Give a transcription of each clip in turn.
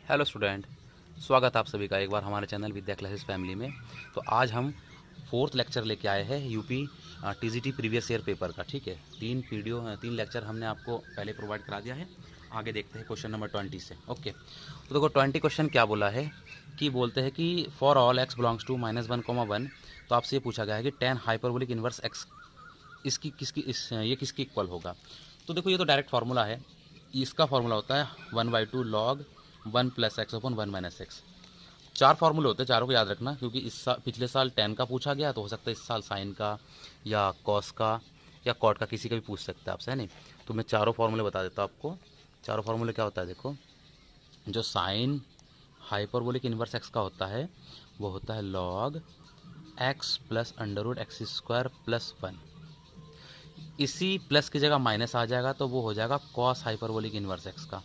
Hello student, स्वागत है आप सभी का एक बार हमारे चैनल विद्या क्लासेस फैमिली में। तो आज हम फोर्थ लेक्चर लेके आए हैं UP TGT previous year paper का। ठीक है, 3 लेक्चर हमने आपको पहले प्रोवाइड करा दिया है। आगे देखते हैं क्वेश्चन नंबर 20 से। ओके, तो देखो 20 क्वेश्चन क्या बोला है कि बोलते हैं कि for all x belongs to -1, 1। तो आपसे ये पूछा गया है कि टेन हाइपरबोलिक इनवर्स एक्स ये किसकी इक्वल होगा। तो देखो ये तो डायरेक्ट फार्मूला है। इसका फार्मूला होता है 1/2 लॉग 1 + x अपॉन 1 - x। चार फार्मूले होते हैं, चारों को याद रखना, क्योंकि पिछले साल टेन का पूछा गया, तो हो सकता है इस साल साइन का या कॉस का या कॉट का किसी का भी पूछ सकता है आपसे, है नहीं। तो मैं चारों फार्मूले बता देता हूँ आपको। चारों फार्मूले क्या होता है, देखो जो साइन हाइपरबोलिक इनवर्स एक्स का होता है वो होता है लॉग x + √x² + 1। इसी प्लस की जगह माइनस आ जाएगा तो वो हो जाएगा कॉस हाइपरबोलिक इनवर्स एक्स का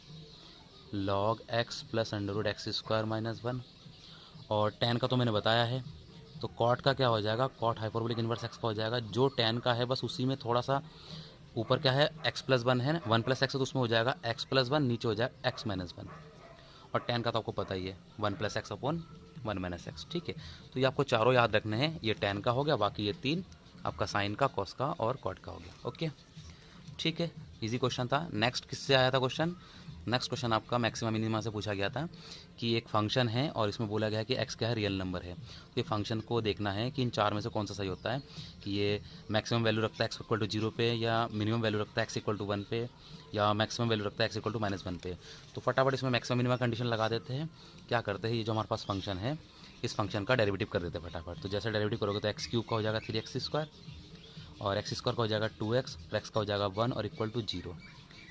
लॉग x + √x² - 1। और टेन का तो मैंने बताया है। तो कॉट का क्या हो जाएगा, कॉट हाइपरबोलिक इनवर्स एक्स का हो जाएगा जो टेन का है, बस उसी में थोड़ा सा ऊपर क्या है x + 1 है, 1 + x, तो उसमें हो जाएगा x + 1, नीचे हो जाएगा x - 1। और टेन का तो आपको पता ही है 1 + x अपॉन 1 - x। ठीक है, तो ये आपको चारों याद रखने हैं। ये टेन का हो गया, बाकी ये तीन आपका साइन का, कॉस का और कॉट का हो गया। ओके, ठीक है, इजी क्वेश्चन था। नेक्स्ट किससे आया था क्वेश्चन, नेक्स्ट क्वेश्चन आपका मैक्सिमा मिनिमा से पूछा गया था कि एक फंक्शन है और इसमें बोला गया है कि x क्या है, रियल नंबर है। तो ये फंक्शन को देखना है कि इन चार में से कौन सा सही होता है, कि ये मैक्सिमम वैल्यू रखता है x = 0 पे, या मिनिमम वैल्यू रखता है x = 1 पे, या मैक्सिमम वैल्यू रखता है x = -1 पे। तो फटाफट इसमें मैक्सिमम मिनिमा कंडीशन लगा देते हैं। क्या करते हैं, ये जो हमारे पास फंक्शन है इस फंक्शन का डेरिवेटिव कर देते हैं फटाफट। तो जैसे डेरिवेटिव करोगे तो x³ का हो जाएगा 3x², और x² का हो जाएगा 2x, और x का हो जाएगा 1 और इक्वल टू 0।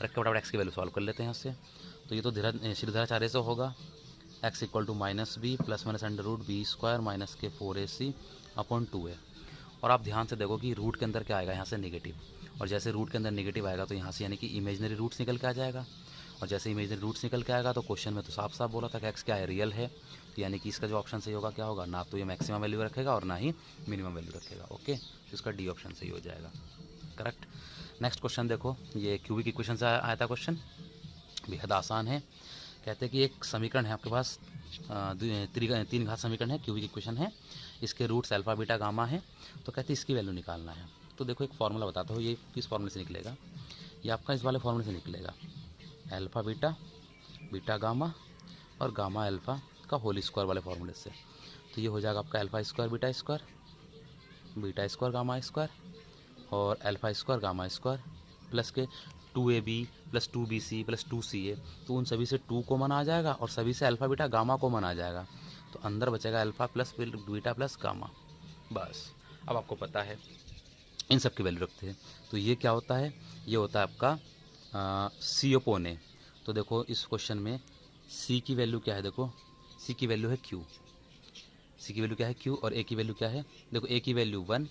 रख के फटाफट x की वैल्यू सॉल्व कर लेते हैं यहाँ से। तो ये तो सीधाचार्य से होगा, x = -b + √b² - -4ac upon 2a। और आप ध्यान से देखो कि रूट के अंदर क्या आएगा, यहाँ से नेगेटिव। और जैसे रूट के अंदर नेगेटिव आएगा तो यहाँ से यानी कि इमेजनरी रूट्स निकल के आ जाएगा। और जैसे इमेजनरी रूट्स निकल के आएगा तो क्वेश्चन में तो साफ साफ बोला था कि x क्या है, रियल है। तो यानी कि इसका जो ऑप्शन सही होगा क्या होगा, ना तो ये मैक्सिमम वैल्यू रखेगा और ना ही मिनिमम वैल्यू रखेगा। ओके, तो इसका डी ऑप्शन सही हो जाएगा, करेक्ट। नेक्स्ट क्वेश्चन देखो, ये क्यूबिक इक्वेशन से आया था क्वेश्चन, बेहद आसान है। कहते हैं कि एक समीकरण है आपके पास, 3 घात समीकरण है, क्यूबिक इक्वेशन है, इसके रूट्स अल्फा बीटा गामा है। तो कहते हैं इसकी वैल्यू निकालना है। तो देखो एक फार्मूला बताता हूँ, ये किस फार्मूले से निकलेगा, ये आपका इस वाले फार्मूले से निकलेगा, अल्फा बीटा, बीटा गामा और गामा अल्फा का होल स्क्वायर वाले फार्मूले से। तो ये हो जाएगा आपका α² beta square, beta square gamma square, और α² गामा स्क्वायर प्लस के 2ab + 2bc + 2ca। तो उन सभी से 2 कॉमन आ जाएगा और सभी से अल्फा बीटा गामा कॉमन आ जाएगा। तो अंदर बचेगा alpha plus beta plus gamma. बस, अब आपको पता है इन सब की वैल्यू रखते हैं। तो ये क्या होता है, ये होता है आपका सी अपॉन ए। तो देखो इस क्वेश्चन में सी की वैल्यू क्या है, देखो सी की वैल्यू है क्यू, सी की वैल्यू क्या है क्यू, और ए की वैल्यू क्या है, देखो ए की वैल्यू 1,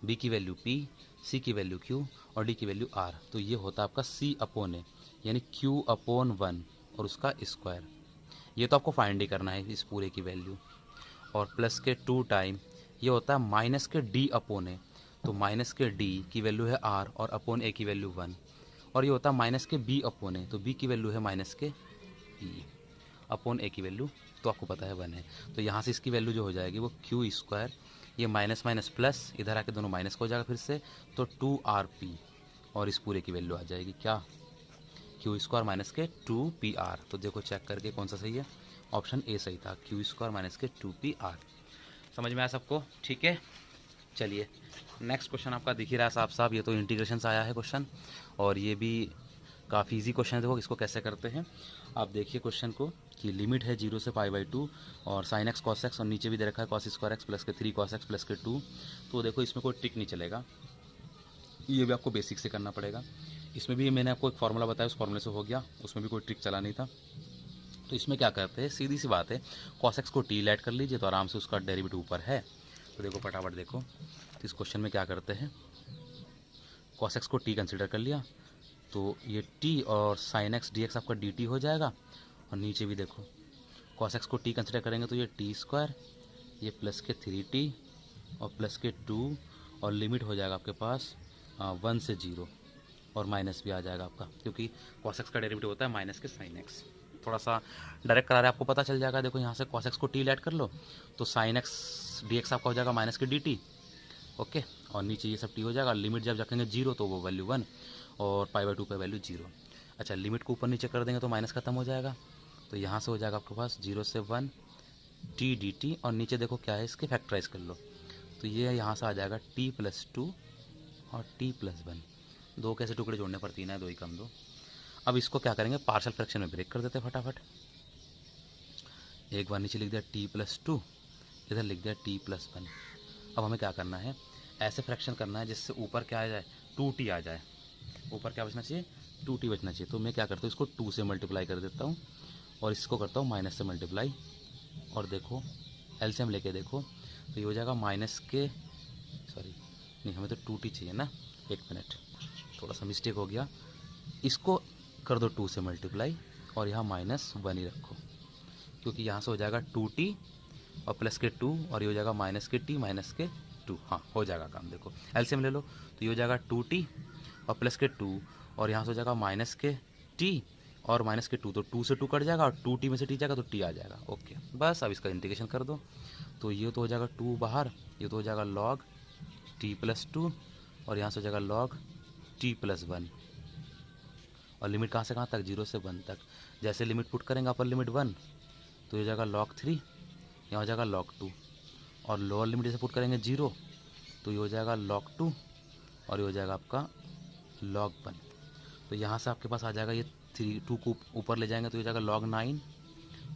बी की वैल्यू p, सी की वैल्यू q और डी की वैल्यू r। तो ये होता है आपका सी अपॉन ए, यानी q/1 और उसका स्क्वायर। ये तो आपको फाइंड ही करना है इस पूरे की वैल्यू। और प्लस के 2 टाइम ये होता है माइनस के d अपॉन ए। तो माइनस के d की वैल्यू है r और अपॉन ए की वैल्यू 1। और ये होता है माइनस के b अपॉन ए, तो b की वैल्यू है माइनस के e अपॉन ए की वैल्यू तो आपको पता है 1 है। तो यहाँ से इसकी वैल्यू जो हो जाएगी वो q², ये माइनस माइनस प्लस, इधर आके दोनों माइनस का हो जाएगा फिर से, तो 2rp, और इस पूरे की वैल्यू आ जाएगी क्या, q² माइनस के 2pr। तो देखो चेक करके कौन सा सही है, ऑप्शन ए सही था, q² माइनस के 2pr। समझ में आया सबको, ठीक है। चलिए नेक्स्ट क्वेश्चन आपका दिख ही रहा है साफ साफ, ये तो इंटीग्रेशन से आया है क्वेश्चन, और ये भी काफ़ी इजी क्वेश्चन है। देखो इसको कैसे करते हैं, आप देखिए क्वेश्चन को कि लिमिट है 0 से π/2 और sin x cos x, और नीचे भी दे रखा है cos² x प्लस के 3 cos x प्लस के 2। तो देखो इसमें कोई ट्रिक नहीं चलेगा, ये भी आपको बेसिक से करना पड़ेगा। इसमें भी मैंने आपको एक फार्मूला बताया, उस फार्मूले से हो गया, उसमें भी कोई ट्रिक चला नहीं था। तो इसमें क्या करते हैं, सीधी सी बात है, cos x को t ऐड कर लीजिए तो आराम से उसका डेरिवेटिव ऊपर है। तो देखो फटाफट देखो, तो इस क्वेश्चन में क्या करते हैं, cos x को t कंसिडर कर लिया, तो ये t और sin x dx आपका dt हो जाएगा। और नीचे भी देखो cos x को t कंसिडर करेंगे तो ये t², ये प्लस के 3t और प्लस के 2, और लिमिट हो जाएगा आपके पास 1 से 0, और माइनस भी आ जाएगा आपका, क्योंकि cos x का डेरिवेटिव होता है माइनस के sin x। थोड़ा सा डायरेक्ट करा रहे हैं, आपको पता चल जाएगा। देखो यहाँ से cos x को t ऐड कर लो तो sin x dx आपका हो जाएगा माइनस के dt। ओके, और नीचे ये सब t हो जाएगा। लिमिट जब रखेंगे 0 तो वो वैल्यू 1 और π/2 पे वैल्यू 0। अच्छा, लिमिट को ऊपर नीचे कर देंगे तो माइनस खत्म हो जाएगा। तो यहाँ से हो जाएगा आपके पास 0 से 1 t dt, और नीचे देखो क्या है, इसके फैक्टराइज कर लो तो ये यहाँ से आ जाएगा t+2 और t+1। दो कैसे टुकड़े जोड़ने पर 3 है, 2 ही कम 2। अब इसको क्या करेंगे, पार्शियल फ्रैक्शन में ब्रेक कर देते हैं फटाफट। एक बार नीचे लिख दिया t+2, इधर लिख दिया t+1। अब हमें क्या करना है, ऐसे फ्रैक्शन करना है जिससे ऊपर क्या आ जाए, 2t आ जाए। ऊपर क्या बचना चाहिए, 2t बचना चाहिए। तो मैं क्या करता हूँ, इसको 2 से मल्टीप्लाई कर देता हूँ और इसको करता हूँ माइनस से मल्टीप्लाई। और देखो एलसीएम लेके देखो तो ये हो जाएगा माइनस के, सॉरी नहीं, हमें तो 2t चाहिए ना, एक मिनट, थोड़ा सा मिस्टेक हो गया। इसको कर दो 2 से मल्टीप्लाई और यहाँ -1 ही रखो, क्योंकि यहाँ से हो जाएगा 2t और प्लस के 2 और ये हो जाएगा माइनस के t माइनस के 2। हाँ, हो जाएगा काम। देखो एलसीएम ले लो तो ये हो जाएगा 2t और प्लस के 2 और यहाँ से हो जाएगा माइनस के t और माइनस के 2, तो 2 से 2 कट जाएगा और 2t में से t जाएगा तो t आ जाएगा। ओके, बस अब इसका इंटीग्रेशन कर दो तो ये तो हो जाएगा 2 बाहर, ये तो हो जाएगा log t+2 और यहाँ से हो जाएगा log t+1। और लिमिट कहाँ से कहाँ तक, 0 से 1 तक। जैसे लिमिट पुट करेंगे अपर लिमिट 1 तो ये हो जाएगा log 3, यहाँ हो जाएगा log 2, और लोअर लिमिट जैसे पुट करेंगे 0 तो ये हो जाएगा log 2 और ये हो जाएगा आपका log 1। तो यहाँ से आपके पास आ जाएगा ये 2 को ऊपर ले जाएंगे तो ये हो जाएगा log 9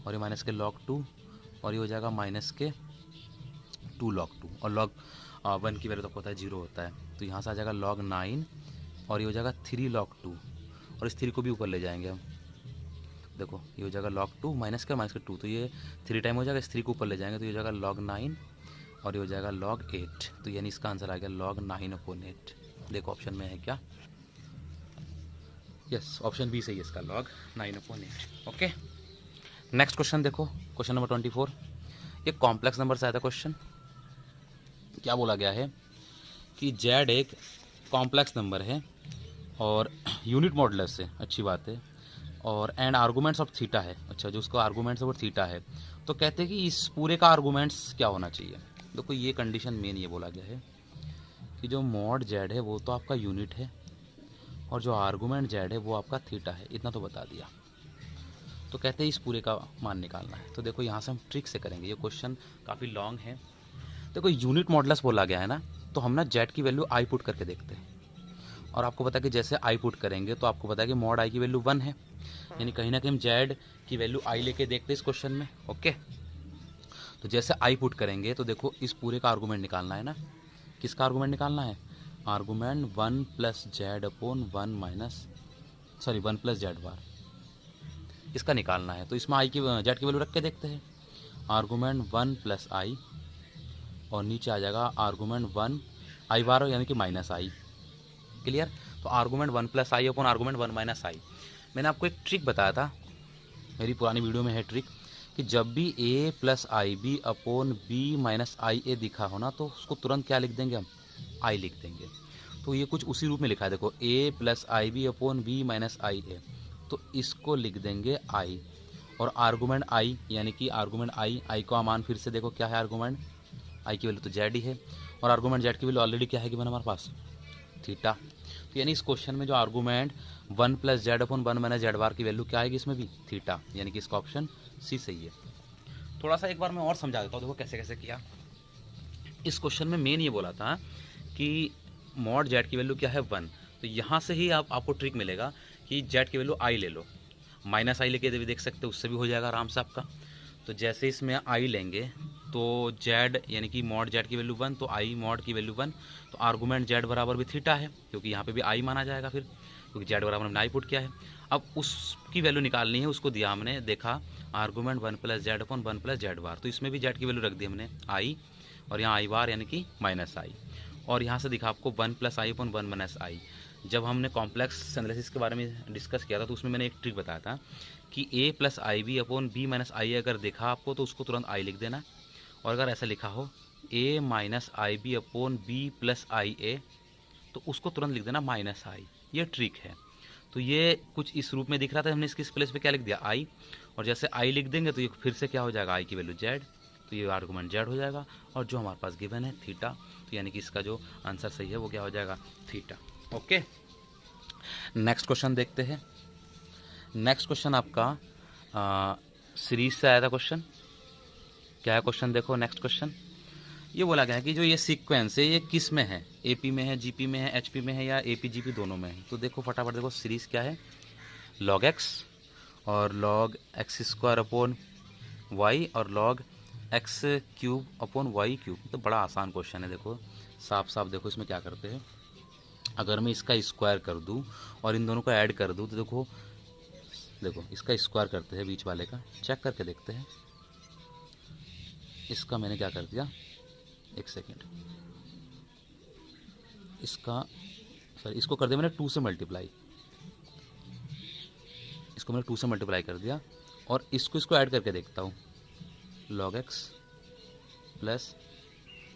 और ये माइनस के log 2 और ये हो जाएगा माइनस के 2 log 2, और log 1 की वैल्यू तो आपको पता है 0 होता है। तो यहाँ से आ जाएगा log 9 और ये हो जाएगा 3 log 2 और इस 3 को भी ऊपर ले जाएंगे हम। देखो ये हो जाएगा log 2 माइनस के 2, तो ये 3 टाइम हो जाएगा, इस 3 को ऊपर ले जाएंगे तो ये हो जाएगा log 9 और ये हो जाएगा log 8। तो यानी इसका आंसर आ गया log 9/8। देखो ऑप्शन में है क्या, यस, ऑप्शन बी सही है इसका, log 9/8। ओके, नेक्स्ट क्वेश्चन देखो, क्वेश्चन नंबर 24। ये कॉम्प्लेक्स नंबर से आया था क्वेश्चन। क्या बोला गया है कि z एक कॉम्प्लेक्स नंबर है और यूनिट मॉडुलस है, अच्छी बात है, और एंड आर्गूमेंट्स ऑफ थीटा है। अच्छा, जो उसका आर्गूमेंट्स है वो थीटा है। तो कहते हैं कि इस पूरे का आर्गूमेंट्स क्या होना चाहिए। देखो ये कंडीशन मेन ये बोला गया है कि जो मॉड z है वो तो आपका यूनिट है और जो आर्गूमेंट z है वो आपका थीटा है, इतना तो बता दिया। तो कहते हैं इस पूरे का मान निकालना है। तो देखो यहाँ से हम ट्रिक से करेंगे, ये क्वेश्चन काफ़ी लॉन्ग है। देखो यूनिट मॉडुलस बोला गया है ना, तो हम ना z की वैल्यू i पुट करके देखते हैं। और आपको पता है कि जैसे i पुट करेंगे तो आपको पता है कि मॉड i की वैल्यू 1 है, यानी कहीं ना कहीं हम z की वैल्यू i लेके देखते हैं इस क्वेश्चन में। ओके, तो जैसे i पुट करेंगे तो देखो इस पूरे का आर्गूमेंट निकालना है ना। किसका आर्गूमेंट निकालना है, आर्गूमेंट 1 + z बार, इसका निकालना है। तो इसमें i की z की वैल्यू रख के देखते हैं। आर्गूमेंट 1 + i और नीचे आ जाएगा आर्गूमेंट 1 i बार यानी कि -i। क्लियर। तो argument 1 + i upon argument 1 - i। मैंने आपको एक ट्रिक बताया था, मेरी पुरानी वीडियो में है ट्रिक, कि जब भी a + ib upon b - ia दिखा हो ना तो उसको तुरंत क्या लिख देंगे हम, i लिख देंगे। तो ये कुछ उसी रूप में लिखा है, देखो a + ib upon b - ia, तो इसको लिख देंगे i। और आर्गूमेंट i यानी कि आर्गूमेंट i का मान फिर से देखो क्या है, आर्गूमेंट i की वैल्यू तो z ही है और आर्गूमेंट z की वैल्यू ऑलरेडी क्या है कि हमारे पास, थीटा। तो यानी इस क्वेश्चन में जो आर्गूमेंट 1 + z अपॉन 1 - z बार की वैल्यू क्या आएगी, इसमें भी थीटा, यानी कि इसका ऑप्शन सी सही है। थोड़ा सा एक बार मैं और समझा देता हूँ, देखो कैसे कैसे किया। इस क्वेश्चन में मेन ये बोला था कि मॉड z की वैल्यू क्या है 1, तो यहाँ से ही आपको ट्रिक मिलेगा कि z की वैल्यू i ले लो, -i लेके भी देख सकते हो, उससे भी हो जाएगा आराम से आपका। तो जैसे इसमें i लेंगे तो z यानी कि मॉड z की वैल्यू 1, तो i मॉड की वैल्यू 1, तो आर्गूमेंट z बराबर भी थीटा है, क्योंकि यहाँ पे भी i माना जाएगा फिर, क्योंकि z बराबर हमने i पुट किया है। अब उसकी वैल्यू निकालनी है, उसको दिया हमने, देखा आर्गूमेंट 1 + z अपॉन 1 + z बार, तो इसमें भी z की वैल्यू रख दी हमने i और यहाँ i बार यानी कि -i, और यहाँ से दिखा आपको 1 + i अपॉन 1 - i। जब हमने कॉम्प्लेक्स एनालिसिस के बारे में डिस्कस किया था तो उसमें मैंने एक ट्रिक बताया था कि a + ib upon b - i अगर देखा आपको तो उसको तुरंत i लिख देना, और अगर ऐसा लिखा हो a - ib upon b + ia तो उसको तुरंत लिख देना -i। ये ट्रिक है। तो ये कुछ इस रूप में दिख रहा था, हमने इसके प्लेस पे क्या लिख दिया आई, और जैसे आई लिख देंगे तो ये फिर से क्या हो जाएगा आई की वैल्यू जेड, तो ये आर्गूमेंट जेड हो जाएगा, और जो हमारे पास गिवन है थीटा, तो यानी कि इसका जो आंसर सही है वो क्या हो जाएगा थीटा। ओके, नेक्स्ट क्वेश्चन देखते हैं। नेक्स्ट क्वेश्चन आपका सीरीज से आया था क्वेश्चन। क्या है क्वेश्चन, देखो नेक्स्ट क्वेश्चन ये बोला गया है कि जो ये सीक्वेंस है ये किस में है, एपी में है, जीपी में है, एचपी में है, या एपी जीपी दोनों में है। तो देखो फटाफट देखो, सीरीज क्या है, log x और log x square upon Y और log x cube upon Y cube. तो बड़ा आसान क्वेश्चन है, देखो साफ साफ देखो इसमें क्या करते हैं। अगर मैं इसका स्क्वायर कर दूं और इन दोनों को ऐड कर दूं तो देखो देखो इसका स्क्वायर करते हैं बीच वाले का, चेक करके देखते हैं। इसका मैंने क्या कर दिया, एक सेकेंड, इसका सॉरी इसको कर दिया मैंने 2 से मल्टीप्लाई, इसको मैंने 2 से मल्टीप्लाई कर दिया, और इसको ऐड करके देखता हूँ, log x plus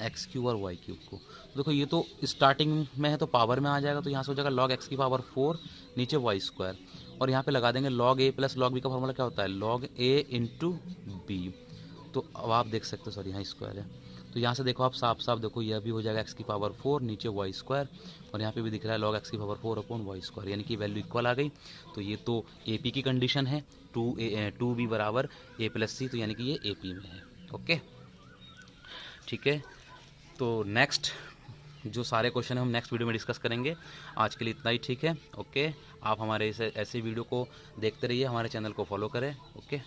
x cube और वाई क्यूब को। देखो ये तो स्टार्टिंग में है तो पावर में आ जाएगा, तो यहाँ से हो जाएगा log x की पावर 4 नीचे वाई स्क्वायर, और यहाँ पे लगा देंगे log a plus log b का फॉर्मूला क्या होता है, log a इंटू बी। तो अब आप देख सकते हो, सॉरी यहाँ स्क्वायर है, तो यहाँ से देखो आप साफ साफ देखो यह भी हो जाएगा x की पावर 4 नीचे वाई स्क्वायर, और यहाँ पे भी दिख रहा है log x की पावर 4 अपॉन वाई स्क्वायर, यानी कि वैल्यू इक्वल आ गई। तो ये तो AP की कंडीशन है, 2b बराबर a प्लस सी, तो यानी कि ये AP में है। ओके ठीक है, तो नेक्स्ट जो सारे क्वेश्चन हम नेक्स्ट वीडियो में डिस्कस करेंगे। आज के लिए इतना ही, ठीक है। ओके, आप हमारे ऐसे वीडियो को देखते रहिए, हमारे चैनल को फॉलो करें। ओके।